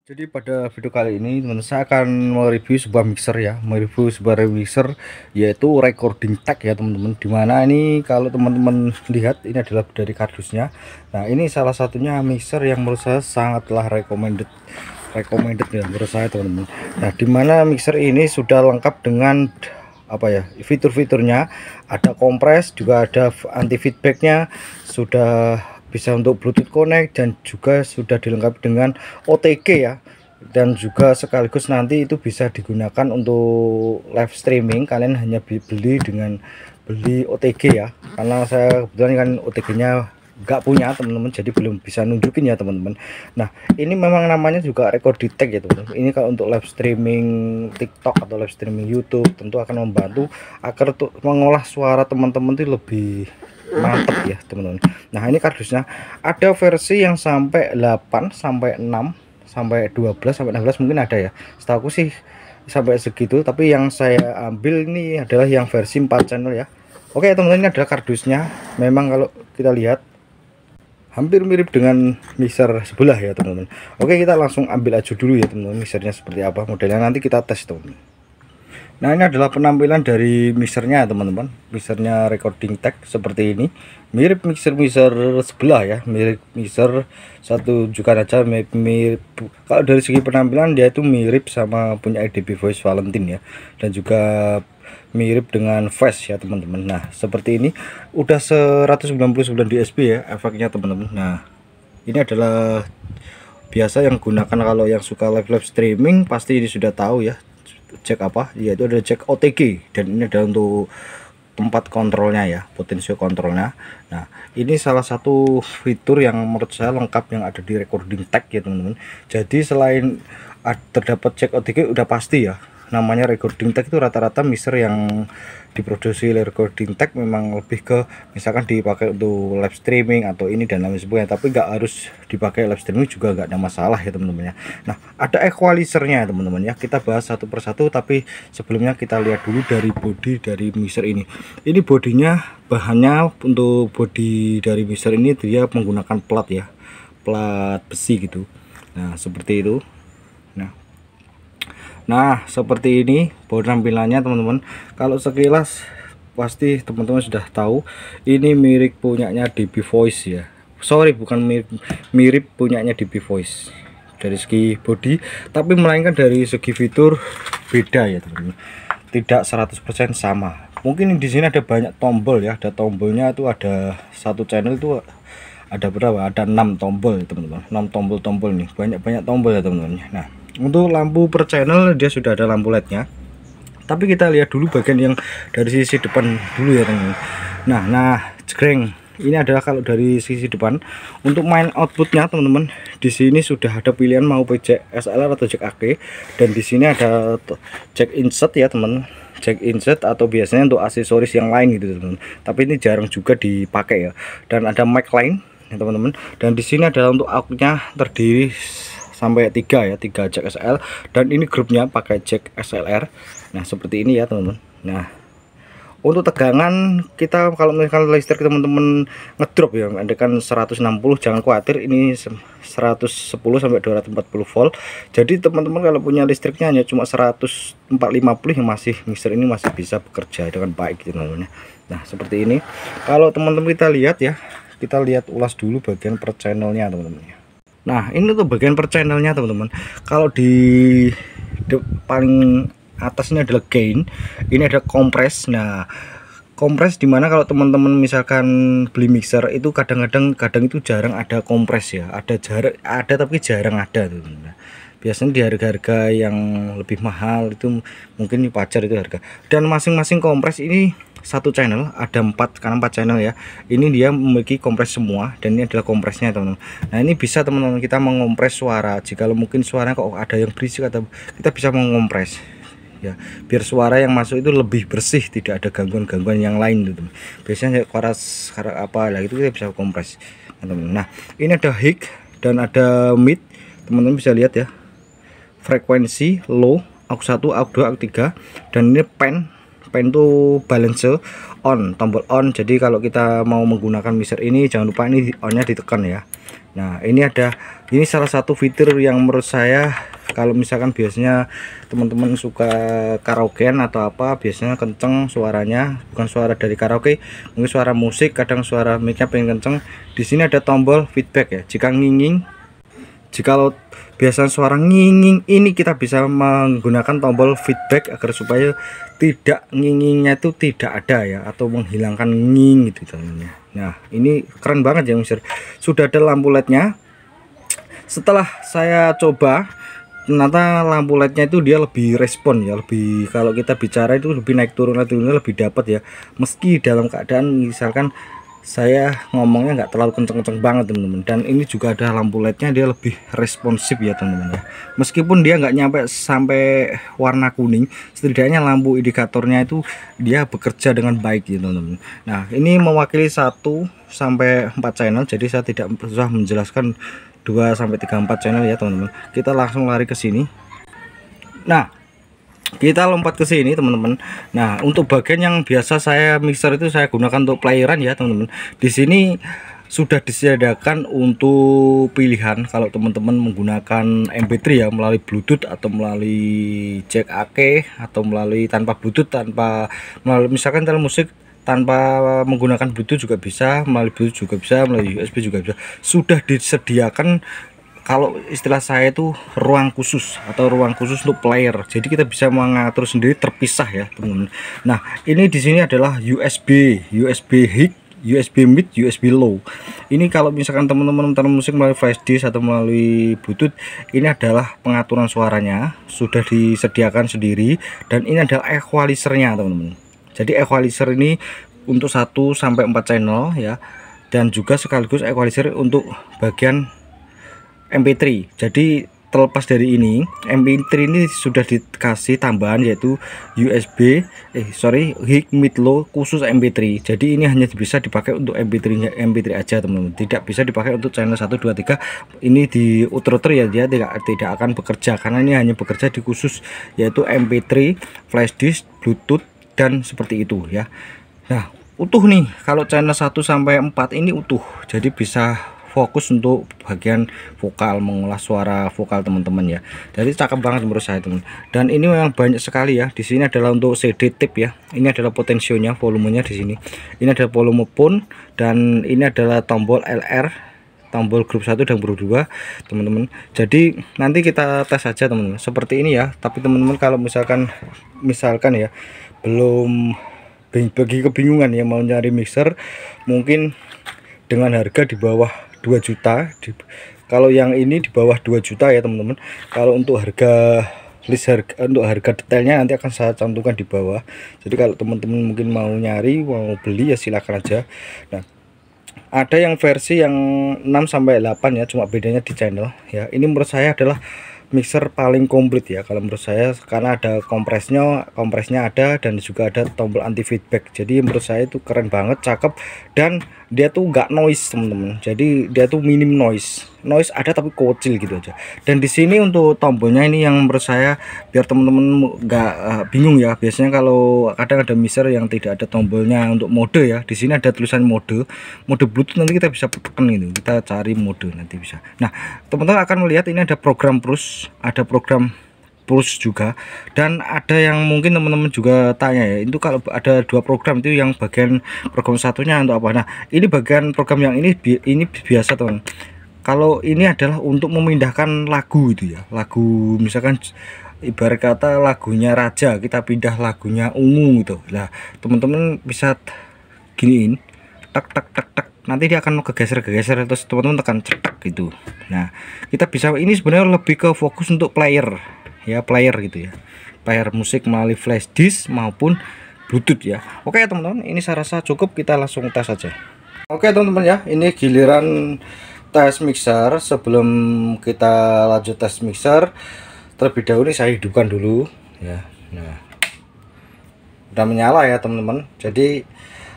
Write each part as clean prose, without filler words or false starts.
Jadi pada video kali ini teman saya akan mereview sebuah mixer ya, mereview sebuah mixer yaitu recording tag ya teman-teman. Dimana ini kalau teman-teman lihat ini adalah dari kardusnya. Nah ini salah satunya mixer yang menurut saya sangatlah recommended ya menurut saya teman-teman. Nah dimana mixer ini sudah lengkap dengan apa ya fitur-fiturnya, ada kompres juga ada anti feedbacknya, sudah bisa untuk Bluetooth connect dan juga sudah dilengkapi dengan OTG ya, dan juga sekaligus nanti itu bisa digunakan untuk live streaming. Kalian hanya beli dengan beli OTG ya, karena saya kebetulan kan OTG nya nggak punya teman-teman, jadi belum bisa nunjukin ya teman-teman. Nah ini memang namanya juga record detect ya teman-teman. Ini kalau untuk live streaming TikTok atau live streaming YouTube tentu akan membantu agar untuk mengolah suara teman-teman itu lebih mantep ya teman-teman. Nah ini kardusnya ada versi yang sampai 8 sampai 6 sampai 12 sampai 16 mungkin ada ya, setahu sih sampai segitu, tapi yang saya ambil ini adalah yang versi 4 channel ya. Oke teman-teman, ini adalah kardusnya. Memang kalau kita lihat hampir mirip dengan mixer sebelah ya teman-teman. Oke kita langsung ambil aja dulu ya teman-teman, mixernya seperti apa modelnya, nanti kita tes teman-teman. Nah ini adalah penampilan dari mixernya teman-teman. Mixernya recording tag seperti ini, mirip mixer sebelah ya, mirip mixer satu juga aja, mirip. Kalau dari segi penampilan dia itu mirip sama punya IDB Voice Valentine ya, dan juga mirip dengan Fast ya teman-teman. Nah seperti ini udah 199 dB ya efeknya teman-teman. Nah ini adalah biasa yang gunakan kalau yang suka live streaming pasti ini sudah tahu ya, cek apa yaitu ada cek OTG, dan ini adalah untuk tempat kontrolnya ya, potensio kontrolnya. Nah ini salah satu fitur yang menurut saya lengkap yang ada di recording tag ya teman-teman. Jadi selain terdapat cek OTG udah pasti ya, namanya recording tag itu rata-rata mixer yang diproduksi oleh recording tag memang lebih ke misalkan dipakai untuk live streaming atau ini dan lain sebagainya, tapi nggak harus dipakai live streaming juga nggak ada masalah ya teman-teman ya. Nah ada equalizernya teman-teman ya, kita bahas satu persatu, tapi sebelumnya kita lihat dulu dari body dari mixer ini. Ini bodinya, bahannya untuk body dari mixer ini dia menggunakan plat ya, plat besi gitu. Nah seperti itu. Nah seperti ini tampilannya teman-teman. Kalau sekilas pasti teman-teman sudah tahu ini mirip punyanya DB Voice ya. Sorry, bukan mirip punyanya DB Voice dari segi body, tapi melainkan dari segi fitur beda ya teman-teman. Tidak 100% sama. Mungkin di sini ada banyak tombol ya, ada tombolnya itu, ada satu channel itu ada berapa? Ada 6 tombol teman-teman. 6 tombol nih, banyak tombol ya teman-teman. Nah untuk lampu per channel dia sudah ada lampu LED-nya, tapi kita lihat dulu bagian yang dari sisi depan dulu ya teman-teman. Nah jreng, ini adalah kalau dari sisi depan. Untuk main outputnya teman-teman, di sini sudah ada pilihan mau jack SLR atau jack AC, dan di sini ada jack insert ya teman, jack insert atau biasanya untuk aksesoris yang lain gitu teman-teman, tapi ini jarang juga dipakai ya. Dan ada mic line ya teman-teman, dan di sini adalah untuk outputnya terdiri sampai 3 ya, 3 jack SL, dan ini grupnya pakai jack SLR. Nah seperti ini ya teman-teman. Nah untuk tegangan kita kalau misalkan listrik teman-teman ngedrop ya, kan 160, jangan khawatir, ini 110 sampai 240 volt. Jadi teman-teman kalau punya listriknya hanya cuma 150 yang masih mixer ini masih bisa bekerja dengan baik gitu teman-teman. Nah seperti ini. Kalau teman-teman kita lihat ya, kita lihat ulas dulu bagian per channelnya teman-teman. Nah ini tuh bagian per channelnya teman-teman. Kalau di paling atas ini adalah gain, ini ada kompres. Nah kompres dimana kalau teman-teman misalkan beli mixer itu kadang itu jarang ada kompres ya, ada tapi jarang ada tuh. Nah, biasanya di harga-harga yang lebih mahal itu mungkin di Pajar itu harga. Dan masing-masing kompres ini satu channel, ada 4 karena 4 channel ya. Ini dia memiliki kompres semua, dan ini adalah kompresnya teman-teman. Nah ini bisa teman-teman kita mengompres suara. Jika mungkin suaranya kok ada yang berisik, atau kita bisa mengompres ya, biar suara yang masuk itu lebih bersih, tidak ada gangguan-gangguan yang lain gitu. Biasanya koras apa lah itu kita bisa kompres teman-teman. Nah ini ada high dan ada mid, teman-teman bisa lihat ya, frekuensi low, aux 1, aux 2, aux 3, dan ini pen itu balance on, tombol on. Jadi kalau kita mau menggunakan mixer ini jangan lupa ini onnya ditekan ya. Nah ini salah satu fitur yang menurut saya, kalau misalkan biasanya teman-teman suka karaokean atau apa, biasanya kenceng suaranya, bukan suara dari karaoke, mungkin suara musik, kadang suara mic-nya pengen kenceng. Di sini ada tombol feedback ya. Jika nginging, jikalau biasanya suara nginging, ini kita bisa menggunakan tombol feedback agar supaya tidak ngingingnya itu tidak ada ya, atau menghilangkan nging gitu teman-teman. Nah ini keren banget ya Mister. Sudah ada lampu LED-nya. Setelah saya coba, ternyata lampu LED-nya itu dia lebih respon ya, lebih, kalau kita bicara itu lebih naik turunnya lebih dapat ya. Meski dalam keadaan misalkan saya ngomongnya nggak terlalu kenceng-kenceng banget teman-teman. Dan ini juga ada lampu LED-nya, dia lebih responsif ya teman-teman ya. Meskipun dia nggak nyampe sampai warna kuning, setidaknya lampu indikatornya itu dia bekerja dengan baik ya teman-teman. Nah ini mewakili 1 sampai 4 channel, jadi saya tidak usah menjelaskan 2 sampai 3 4 channel ya teman-teman. Kita langsung lari ke sini. Nah kita lompat ke sini teman-teman. Nah untuk bagian yang biasa saya mixer itu saya gunakan untuk playeran ya teman-teman. Di sini sudah disediakan untuk pilihan kalau teman-teman menggunakan MP3 ya, melalui Bluetooth atau melalui jack AC, atau melalui tanpa Bluetooth, tanpa melalui misalkan channel musik tanpa menggunakan Bluetooth juga bisa, melalui Bluetooth juga bisa, melalui USB juga bisa. Sudah disediakan, kalau istilah saya itu ruang khusus atau ruang khusus untuk player. Jadi kita bisa mengatur sendiri, terpisah ya teman-teman. Nah ini di sini adalah USB high, USB mid, USB low. Ini kalau misalkan teman-teman menonton musik melalui flash disk atau melalui Bluetooth, ini adalah pengaturan suaranya sudah disediakan sendiri. Dan ini adalah equalizernya teman-teman. Jadi equalizer ini untuk 1 sampai 4 channel ya, dan juga sekaligus equalizer untuk bagian MP3. Jadi terlepas dari ini, MP3 ini sudah dikasih tambahan yaitu USB high mid low khusus MP3. Jadi ini hanya bisa dipakai untuk MP3 aja teman-teman. Tidak bisa dipakai untuk channel 1 2 3. Ini di outer ya, dia tidak akan bekerja karena ini hanya bekerja di khusus yaitu MP3, flash disk, Bluetooth, dan seperti itu ya. Nah utuh nih, kalau channel 1 sampai 4 ini utuh, jadi bisa fokus untuk bagian vokal, mengolah suara vokal teman-teman ya. Jadi cakep banget menurut saya teman. Dan ini memang banyak sekali ya. Di sini adalah untuk CD tip ya. Ini adalah potensionya, volumenya di sini. Ini ada volume pun, dan ini adalah tombol LR, tombol grup 1 dan grup 2 teman-teman. Jadi nanti kita tes saja teman-teman seperti ini ya. Tapi teman-teman kalau misalkan ya belum bagi kebingungan ya mau nyari mixer mungkin dengan harga di bawah 2 juta, kalau yang ini di bawah 2 juta ya teman-teman. Kalau untuk harga untuk harga detailnya nanti akan saya cantumkan di bawah. Jadi kalau teman-teman mungkin mau nyari, mau beli ya silakan aja. Nah ada yang versi yang 6 sampai 8 ya, cuma bedanya di channel ya. Ini menurut saya adalah mixer paling komplit ya kalau menurut saya, karena ada kompresnya ada, dan juga ada tombol anti feedback. Jadi menurut saya itu keren banget, cakep, dan dia tuh nggak noise teman-teman. Jadi dia tuh minim noise ada tapi kecil gitu aja. Dan di sini untuk tombolnya ini yang menurut saya biar teman-teman nggak bingung ya. Biasanya kalau kadang ada mixer yang tidak ada tombolnya untuk mode ya, di sini ada tulisan mode Bluetooth, nanti kita bisa tekan itu, kita cari mode nanti bisa. Nah teman-teman akan melihat ini ada program push juga, dan ada yang mungkin teman-teman juga tanya ya, itu kalau ada 2 program itu yang bagian program satunya untuk apa. Nah ini bagian program yang ini biasa teman. Kalau ini adalah untuk memindahkan lagu itu ya, lagu misalkan ibarat kata lagunya Raja, kita pindah lagunya Ungu gitu. Nah teman-teman bisa giniin, tak tak tak tak, nanti dia akan kegeser terus teman-teman tekan cetak gitu. Nah kita bisa, ini sebenarnya lebih ke fokus untuk player gitu ya, player musik melalui flash disk maupun Bluetooth ya. Oke teman-teman, ini saya rasa cukup, kita langsung tes saja. Oke teman-teman ya, ini giliran tes mixer. Sebelum kita lanjut tes mixer, terlebih dahulu saya hidupkan dulu ya. Nah udah menyala ya teman-teman. Jadi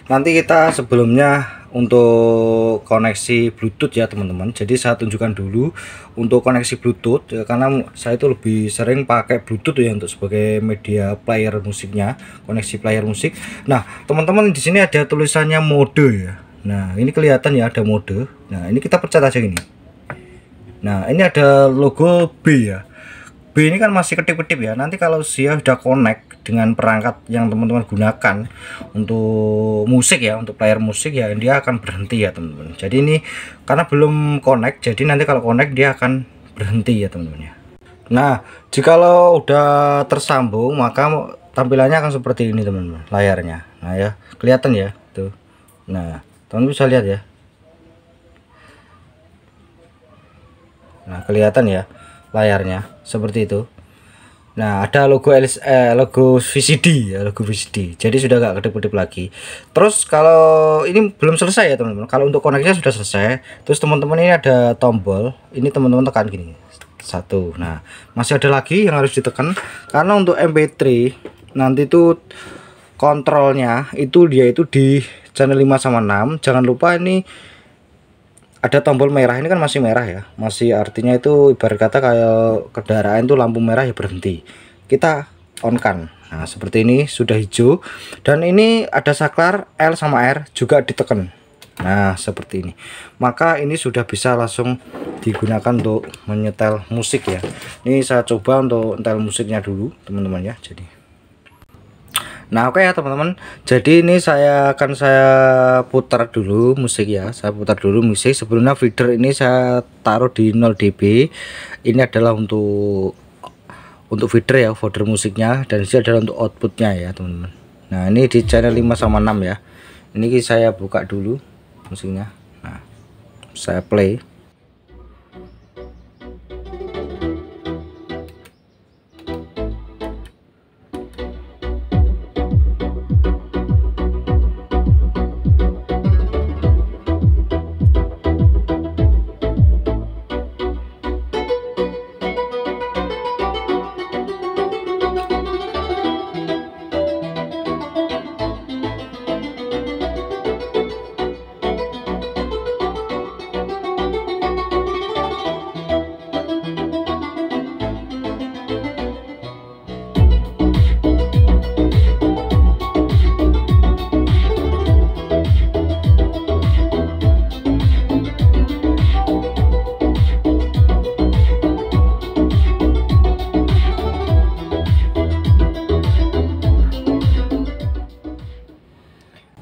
nanti kita sebelumnya untuk koneksi Bluetooth ya teman-teman. Jadi saya tunjukkan dulu untuk koneksi Bluetooth ya, karena saya itu lebih sering pakai Bluetooth ya untuk sebagai media player musiknya, koneksi player musik. Nah teman-teman, di sini ada tulisannya mode ya. Nah ini kelihatan ya ada mode. Nah ini kita pencet aja gini. Nah ini ada logo B ya. B ini kan masih kedip-kedip ya. Nanti kalau dia sudah connect dengan perangkat yang teman-teman gunakan untuk musik ya, untuk player musik ya, dia akan berhenti ya teman-teman. Jadi ini karena belum connect, jadi nanti kalau connect dia akan berhenti ya teman-teman ya. Nah jikalau udah tersambung maka tampilannya akan seperti ini teman-teman, layarnya. Nah ya kelihatan ya tuh. Nah teman-teman bisa lihat ya. Nah kelihatan ya layarnya seperti itu. Nah ada logo logo VCD ya, logo VCD, jadi sudah gak kedip-kedip lagi. Terus kalau ini belum selesai ya teman-teman, kalau untuk koneknya sudah selesai. Terus teman-teman ini ada tombol, ini teman-teman tekan gini satu. Nah masih ada lagi yang harus ditekan, karena untuk MP3 nanti tuh kontrolnya itu dia itu di channel 5 sama 6. Jangan lupa ini ada tombol merah, ini kan masih merah ya, masih artinya itu ibarat kata kayak kendaraan tuh lampu merah ya berhenti, kita on kan. Nah seperti ini sudah hijau, dan ini ada saklar L sama R juga ditekan. Nah seperti ini, maka ini sudah bisa langsung digunakan untuk menyetel musik ya. Ini saya coba untuk nyetel musiknya dulu teman-teman ya. Jadi nah oke ya teman-teman, jadi ini saya putar dulu musik ya, saya putar dulu musik. Sebelumnya feeder ini saya taruh di 0 dB. Ini adalah untuk feeder ya, folder musiknya, dan ini adalah untuk outputnya ya teman-teman. Nah ini di channel 5 sama 6 ya. Ini saya buka dulu musiknya. Nah saya play.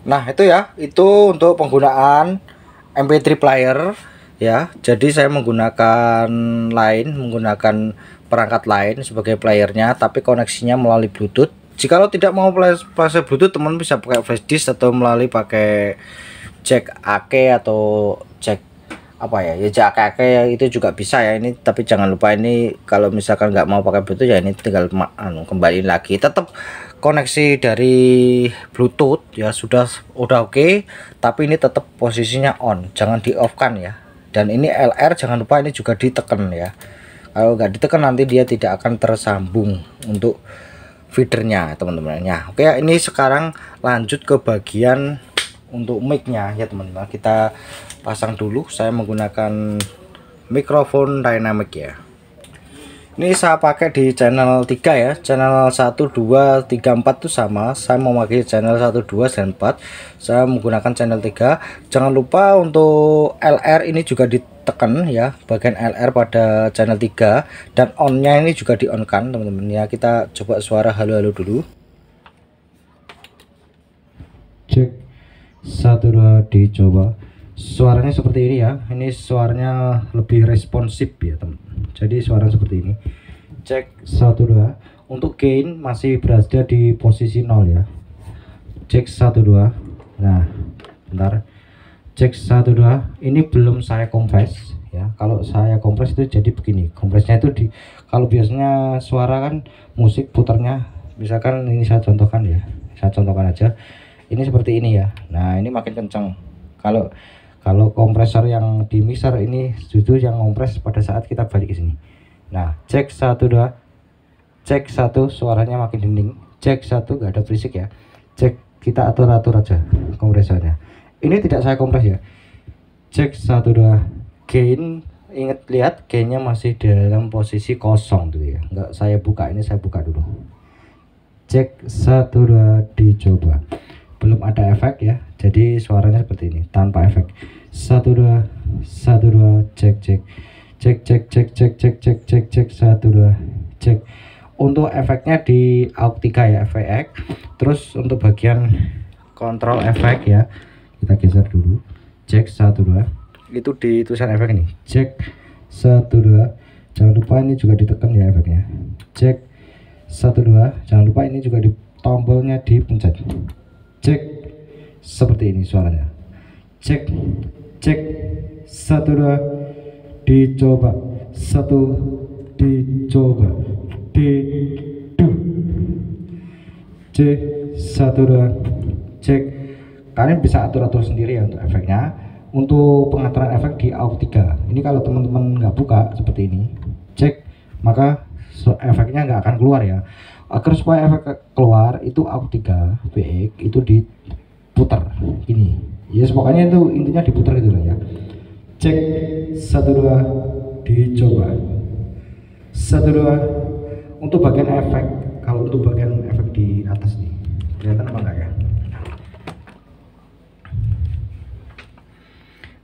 Nah itu ya, itu untuk penggunaan MP3 player ya. Jadi saya menggunakan menggunakan perangkat lain sebagai playernya, tapi koneksinya melalui Bluetooth. Jikalau tidak mau flash Bluetooth, teman bisa pakai flash disk atau melalui pakai jack AC atau jack apa ya, jack AC ya, itu juga bisa ya ini. Tapi jangan lupa ini kalau misalkan nggak mau pakai Bluetooth ya, ini tinggal kembaliin lagi. Tetap koneksi dari Bluetooth ya sudah oke, tapi ini tetap posisinya on, jangan di off kan ya. Dan ini LR jangan lupa ini juga ditekan ya, kalau nggak ditekan nanti dia tidak akan tersambung untuk feedernya teman-teman ya. Oke ya, ini sekarang lanjut ke bagian untuk mic-nya ya teman-teman. Kita pasang dulu, saya menggunakan mikrofon dynamic ya. Ini saya pakai di channel 3 ya, channel 1, 2, 3, 4 itu sama. Saya mau pakai channel 1, 2, dan 4. Saya menggunakan channel 3. Jangan lupa untuk LR ini juga ditekan ya, bagian LR pada channel 3, dan on-nya ini juga di on kan teman-teman ya. Kita coba suara halo-halo dulu. Cek 1, 2, dicoba. Suaranya seperti ini ya, ini suaranya lebih responsif ya teman. Jadi suara seperti ini. Cek 1, 2. Untuk gain masih berada di posisi 0 ya. Cek 1, 2. Nah bentar, cek 1, 2. Ini belum saya kompres ya. Kalau saya kompres itu jadi begini, kompresnya itu kalau biasanya suara kan musik putarnya, misalkan ini saya contohkan ya, saya contohkan aja, ini seperti ini ya. Nah ini makin kencang. Kalau kompresor yang di mixer ini justru yang kompres pada saat kita balik ke sini. Nah cek 1, 2. Cek 1, suaranya makin hening. Cek 1, nggak ada berisik ya. Cek, kita atur-atur aja kompresornya. Ini tidak saya kompres ya. Cek 1, 2. Gain, ingat lihat gainnya masih dalam posisi kosong tuh ya. Nggak saya buka, ini saya buka dulu. Cek 1, 2, dicoba. Belum ada efek ya, jadi suaranya seperti ini tanpa efek. 1, 2, 1, 2, cek. cek cek cek cek cek cek cek cek 1 2 cek. Untuk efeknya di AUX 3 ya, efek. Terus untuk bagian kontrol efek ya, kita geser dulu. Cek 1 2, itu di tulisan efek ini, cek 1 2. Jangan lupa ini juga ditekan ya efeknya, cek 1 2. Jangan lupa ini juga di tombolnya dipencet, cek. Seperti ini suaranya, cek cek 1 2. Dicoba 1, dicoba C 1 2 cek. Kalian bisa atur-atur sendiri ya untuk efeknya. Untuk pengaturan efek di AUX 3 ini, kalau teman-teman nggak buka seperti ini, cek, maka efeknya nggak akan keluar ya. Agar supaya efek keluar itu AUX 3 VX itu diputar ini ya, pokoknya itu intinya diputar gitu lah ya. Cek 1 2, dicoba 1 2. Untuk bagian efek, kalau untuk bagian efek di atas nih, kelihatan apa enggak ya?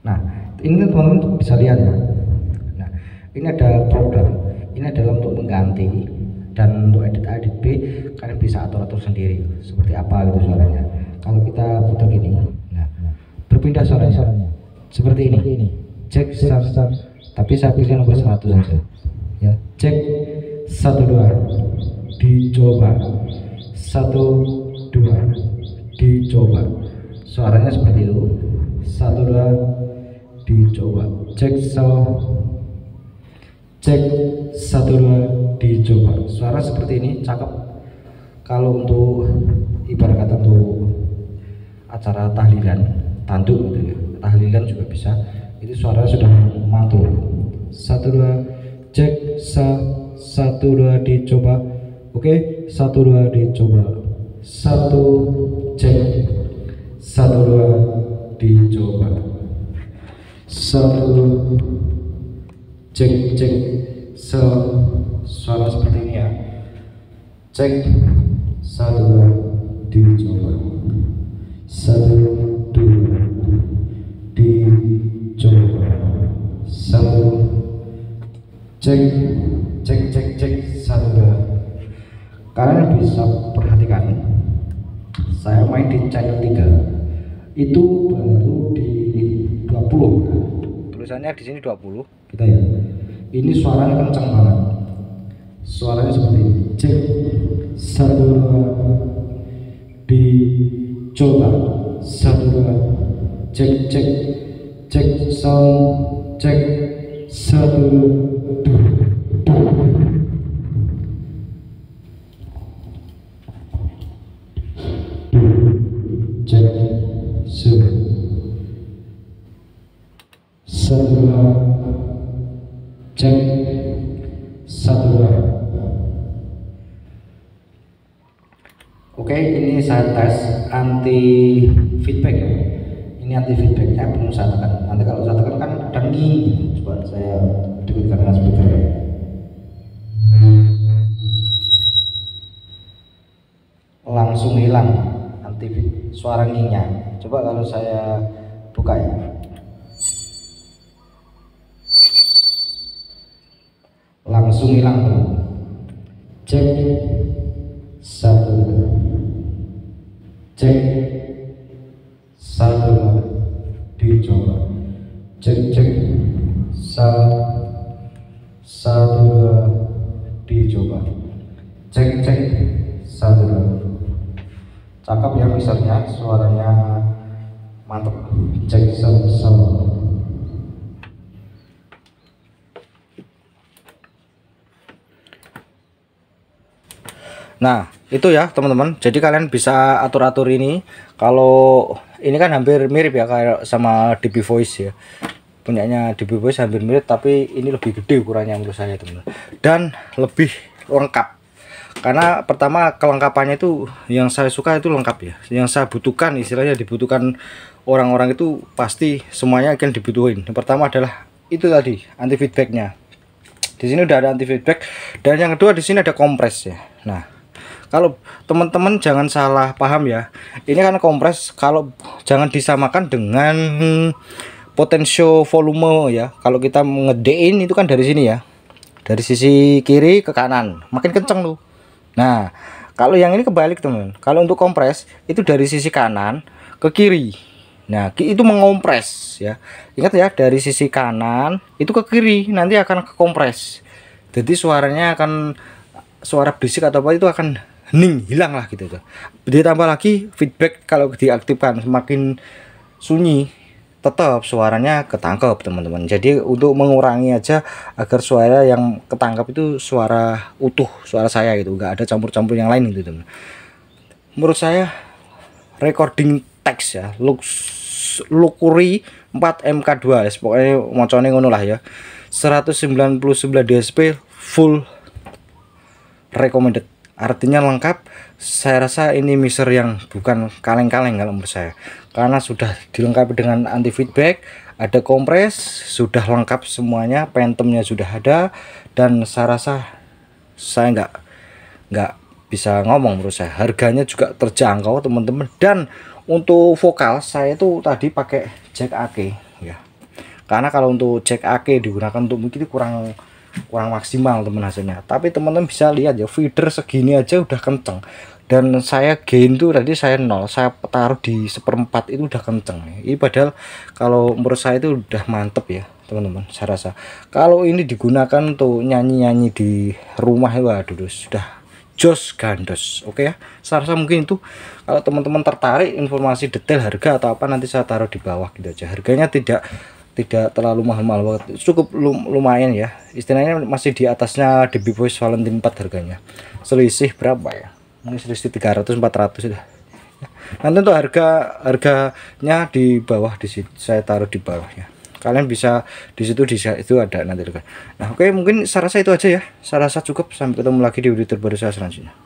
Nah, ini kan teman-teman bisa lihat ya. Nah, ini ada program, ini adalah untuk mengganti, dan untuk edit B kalian bisa atur-atur sendiri seperti apa gitu suaranya. Kalau kita putar gini, nah, berpindah suaranya seperti ini. Cek sam, tapi saya pilih nomor 100 saja ya. Cek 1 2, dicoba 1 2, dicoba. Suaranya seperti itu, 1 2, dicoba. Cek cek 1 2, dicoba. Suara seperti ini cakep. Kalau untuk ibarat kata untuk acara tahlilan, tanduk gitu ya, tahlilan juga bisa. Itu suara sudah mantul. 1 2 cek 1 2, dicoba. Oke, 1 2, dicoba. 1 cek 1 2, dicoba. 1 cek cek suara seperti ini ya. Cek 1 2, dicoba. 1 2, dicoba. 1 cek cek cek cek 1 2. Kalian bisa perhatikan saya main di channel 3 itu baru di 20, tulisannya di sini 20 kita ya. Ini suaranya kencang banget, suaranya seperti ini. Cek 1 2, dicoba. 1 2, cek cek cek sound, cek 1 2. Cek 1 2, cek 1 2. Oke, ini saya tes anti feedback. Ini anti feedbacknya belum saya tekan. Nanti kalau saya tekan kan ada nih. Coba saya dekatkan dengan speaker. Langsung hilang anti suara nginya. Coba kalau saya buka ya. Langsung hilang tuh. Cek 1 cek 1 dicoba. Cek cek 1 2 dicoba. Cek cek 1 2. Cakep ya misalnya, suaranya mantap. Cek 1. Nah itu ya teman-teman, jadi kalian bisa atur-atur ini. Kalau ini kan hampir mirip ya kayak sama DB Voice ya, punyanya DB Voice hampir mirip, tapi ini lebih gede ukurannya menurut saya teman-teman, dan lebih lengkap. Karena pertama kelengkapannya itu yang saya suka itu lengkap ya, yang saya butuhkan, istilahnya dibutuhkan orang-orang itu pasti semuanya akan dibutuhin. Yang pertama adalah itu tadi anti feedbacknya, di sini udah ada anti feedback, dan yang kedua di sini ada kompres ya. Nah kalau teman-teman jangan salah paham ya, ini kan kompres, kalau jangan disamakan dengan potensio volume ya. Kalau kita ngedein itu kan dari sini ya, dari sisi kiri ke kanan makin kenceng tuh. Nah kalau yang ini kebalik teman, kalau untuk kompres itu dari sisi kanan ke kiri. Nah itu mengompres ya, ingat ya, dari sisi kanan itu ke kiri nanti akan ke kompres, jadi suaranya akan, suara berisik atau apa itu akan hening, hilang lah gitu tuh. Ditambah lagi feedback kalau diaktifkan semakin sunyi tetap suaranya ketangkep teman-teman. Jadi untuk mengurangi aja agar suara yang ketangkap itu suara utuh, suara saya gitu, nggak ada campur-campur yang lain gitu teman. Menurut saya recording text ya Luxury 4 MK2 ya, pokoknya mocone ngono lah ya, 199 dB full recommended, artinya lengkap. Saya rasa ini mixer yang bukan kaleng-kaleng kalau menurut saya, karena sudah dilengkapi dengan anti feedback, ada kompres, sudah lengkap semuanya, phantomnya sudah ada, dan saya rasa saya nggak bisa ngomong, menurut saya harganya juga terjangkau teman-teman. Dan untuk vokal saya itu tadi pakai jack AC ya, karena kalau untuk jack AC digunakan untuk mic itu kurang maksimal teman hasilnya. Tapi teman-teman bisa lihat ya, feeder segini aja udah kenceng, dan saya gain tuh tadi saya 0, saya taruh di 1/4 itu udah kenceng. Ini padahal kalau menurut saya itu udah mantep ya teman-teman. Saya rasa kalau ini digunakan untuk nyanyi-nyanyi di rumah itu waduh sudah jos gandos. Oke ya, saya rasa mungkin itu. Kalau teman-teman tertarik informasi detail harga atau apa, nanti saya taruh di bawah gitu aja. Harganya tidak terlalu mahal-mahal banget, cukup lumayan ya, istilahnya masih di atasnya DB Voice Valentine 4 harganya. Selisih berapa ya, mungkin selisih 300-400 sudah. Nanti untuk harganya di bawah, di sini saya taruh di bawah ya, kalian bisa di situ itu ada nanti. Nah oke, mungkin saya rasa itu aja ya, saya rasa cukup. Sampai ketemu lagi di video terbaru saya selanjutnya.